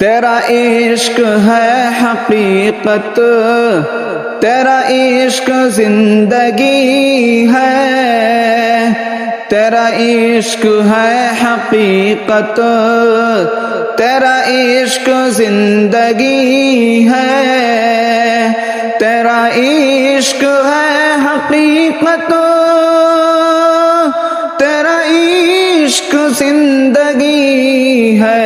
تیرا عشق ہے حقیقت، تیرا عشق زندگی ہے، تیرا عشق ہے حقیقت، تیرا عشق زندگی ہے، تیرا عشق ہے حقیقت، تیرا عشق زندگی ہے،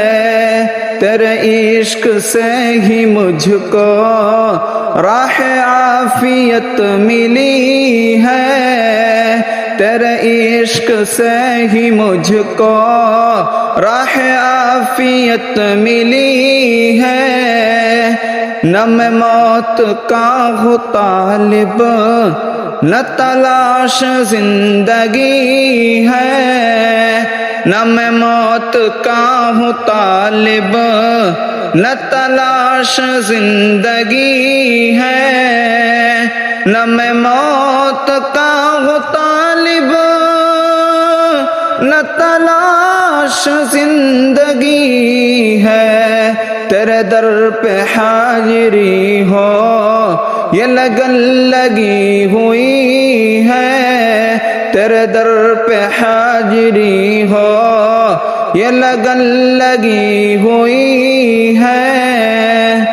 تیرے عشق سے ہی مجھ کو راہ عافیت ملی ہے، تیرے عشق سے ہی مجھ کو راہ عافیت ملی ہے، نہ میں موت کا ہوں طالب نہ تلاش زندگی ہے، نہ میں موت کا ہوں طالب نہ تلاش زندگی ہے، نہ میں موت کا ہوں طالب نہ تلاش زندگی ہے، تیرے در پہ حاضری ہو یہ لگن لگی ہوئی ہے، تیرے در پہ حاضری ہو یہ لگن لگی ہوئی ہے،